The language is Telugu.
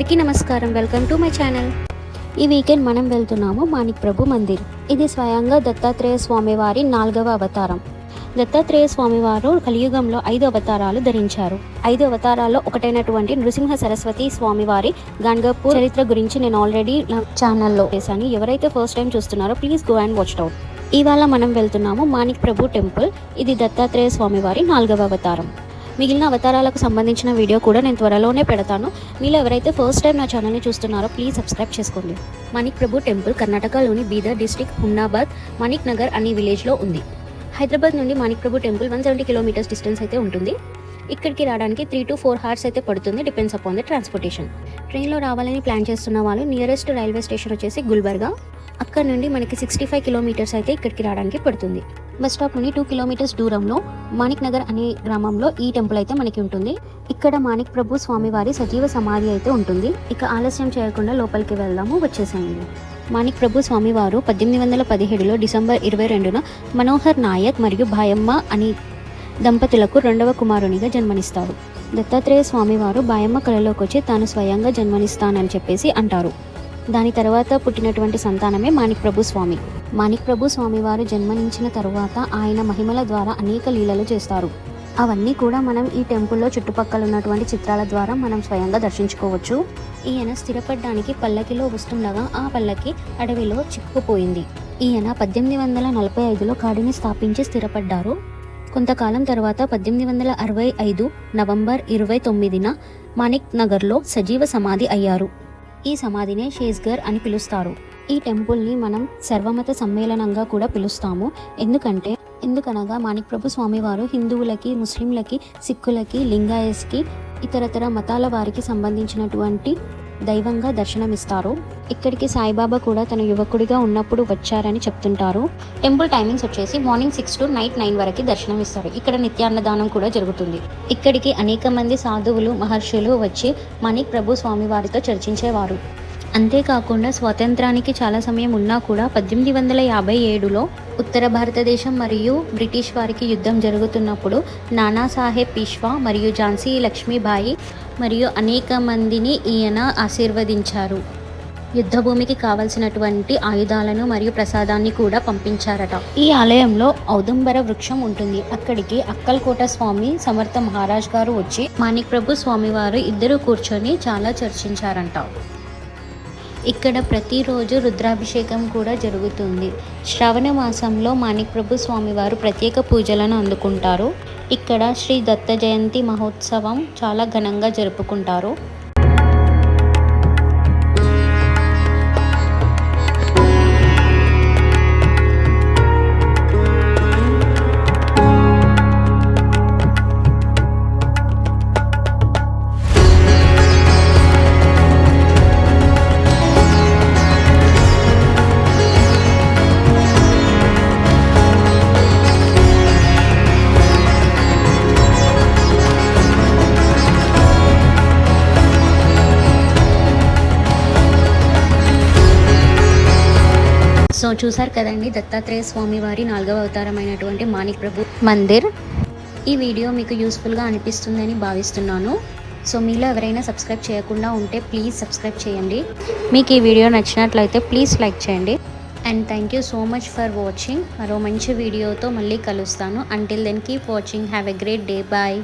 అందరికీ నమస్కారం. Welcome to my channel. ఈ వీకెండ్ మనం వెళ్తున్నాము మాణిక్ ప్రభు మందిర్. ఇది స్వయంగా దత్తాత్రేయ స్వామివారి 4వ అవతారం. దత్తాత్రేయ స్వామివారు కలియుగంలో 5 అవతారాలు ధరించారు. 5 అవతారాల్లో ఒకటైనటువంటి నృసింహ సరస్వతి స్వామివారి గణగపూర్ చరిత్ర గురించి నేను ఆల్రెడీ నా ఛానల్లో చేశాను. ఎవరైతే ఫస్ట్ టైం చూస్తున్నారో please go and watch out. ఇవాళ మనం వెళ్తున్నాము మాణిక్ ప్రభు టెంపుల్. ఇది దత్తాత్రేయ స్వామివారి 4వ అవతారం. మిగిలిన అవతారాలకు సంబంధించిన వీడియో కూడా నేను త్వరలోనే పెడతాను. మీలో ఎవరైతే ఫస్ట్ టైం నా ఛానల్ని చూస్తున్నారో ప్లీజ్ సబ్స్క్రైబ్ చేసుకోండి. మాణిక్ ప్రభు టెంపుల్ కర్ణాటకలోని బీదర్ డిస్ట్రిక్ట్ హున్నాబాద్ మాణిక్ నగర్ అనే విలేజ్లో ఉంది. హైదరాబాద్ నుండి మాణిక్ ప్రభు టెంపుల్ 170 కిలోమీటర్స్ డిస్టెన్స్ అయితే ఉంటుంది. ఇక్కడికి రావడానికి 3 to 4 hours అయితే పడుతుంది, డిపెండ్స్ అపాన్ ద ట్రాన్స్పోర్టేషన్. ట్రైన్లో రావాలని ప్లాన్ చేస్తున్న వాళ్ళు నియరెస్ట్ రైల్వే స్టేషన్ వచ్చేసి గుల్బర్గా. అక్కడ నుండి మనకి 65 కిలోమీటర్స్ అయితే ఇక్కడికి రావడానికి పడుతుంది. బస్ స్టాప్ నుండి 2 కిలోమీటర్స్ దూరంలో మాణిక్ నగర్ అనే గ్రామంలో ఈ టెంపుల్ అయితే మనకి ఉంటుంది. ఇక్కడ మాణిక్ ప్రభు స్వామివారి సజీవ సమాధి అయితే ఉంటుంది. ఇక ఆలస్యం చేయకుండా లోపలికి వెళ్దాము, వచ్చేసేయండి. మాణిక్ ప్రభు స్వామివారు 1817లో డిసెంబర్ 22న మనోహర్ నాయక్ మరియు భాయమ్మ అని దంపతులకు 2వ కుమారునిగా జన్మనిస్తారు. దత్తాత్రేయ స్వామివారు భాయమ్మ కళలోకి వచ్చి తాను స్వయంగా జన్మనిస్తానని చెప్పేసి అంటారు. దాని తర్వాత పుట్టినటువంటి సంతానమే మాణిక్ ప్రభు స్వామి. మాణిక్ ప్రభు స్వామివారు జన్మనించిన తరువాత ఆయన మహిమల ద్వారా అనేక లీలలు చేస్తారు. అవన్నీ కూడా మనం ఈ టెంపుల్లో చుట్టుపక్కల ఉన్నటువంటి చిత్రాల ద్వారా మనం స్వయంగా దర్శించుకోవచ్చు. ఈయన స్థిరపడడానికి పల్లకిలో వస్తుండగా ఆ పల్లకి అడవిలో చిక్కుకుపోయింది. ఈయన 1845లో కాడిని స్థాపించి స్థిరపడ్డారు. కొంతకాలం తర్వాత 1865 నవంబర్ 29న మాణిక్ నగర్లో సజీవ సమాధి అయ్యారు. ఈ సమాధినే షేజ్గర్ అని పిలుస్తారు. ఈ టెంపుల్ని మనం సర్వమత సమ్మేళనంగా కూడా పిలుస్తాము. ఎందుకనగా మాణిక్ ప్రభు స్వామివారు హిందువులకి, ముస్లింలకి, సిక్కులకి, లింగాయస్కి, ఇతరతర మతాల వారికి సంబంధించినటువంటి దైవంగా దర్శనమిస్తారు. ఇక్కడికి సాయిబాబా కూడా తన యువకుడిగా ఉన్నప్పుడు వచ్చారని చెప్తుంటారు. టెంపుల్ టైమింగ్స్ వచ్చేసి మార్నింగ్ 6 to నైట్ 9 వరకు దర్శనమిస్తారు. ఇక్కడ నిత్యాన్నదానం కూడా జరుగుతుంది. ఇక్కడికి అనేక మంది సాధువులు, మహర్షులు వచ్చి మాణిక్ ప్రభు స్వామివారితో చర్చించేవారు. అంతేకాకుండా స్వాతంత్రానికి చాలా సమయం ఉన్నా కూడా 1857లో ఉత్తర భారతదేశం మరియు బ్రిటిష్ వారికి యుద్ధం జరుగుతున్నప్పుడు నానాసాహెబ్ పీష్వా మరియు ఝాన్సీ లక్ష్మీబాయి మరియు అనేక మందిని ఈయన ఆశీర్వదించారు. యుద్ధభూమికి కావలసినటువంటి ఆయుధాలను మరియు ప్రసాదాన్ని కూడా పంపించారట. ఈ ఆలయంలో ఔదుంబర వృక్షం ఉంటుంది. అక్కడికి అక్కల్కోట స్వామి సమర్థ మహారాజ్ గారు వచ్చి మాణిక్ ప్రభు స్వామివారు ఇద్దరు కూర్చొని చాలా చర్చించారంట. ఇక్కడ ప్రతిరోజు రుద్రాభిషేకం కూడా జరుగుతుంది. శ్రావణ మాసంలో మాణిక్ ప్రభు స్వామివారు ప్రత్యేక పూజలను అందుకుంటారు. ఇక్కడ శ్రీ దత్త జయంతి మహోత్సవం చాలా ఘనంగా జరుపుకుంటారు. సో చూసారు కదండి, దత్తాత్రేయ స్వామి వారి 4వ అవతారమైనటువంటి మాణిక్ ప్రభు మందిర్. ఈ వీడియో మీకు యూస్ఫుల్గా అనిపిస్తుందని భావిస్తున్నాను. సో మీలో ఎవరైనా సబ్స్క్రైబ్ చేయకుండా ఉంటే ప్లీజ్ సబ్స్క్రైబ్ చేయండి. మీకు ఈ వీడియో నచ్చినట్లయితే ప్లీజ్ లైక్ చేయండి. And thank you so much for watching. మరో మంచి వీడియోతో మళ్ళీ కలుస్తాను. Until then keep watching. Have a great day. Bye.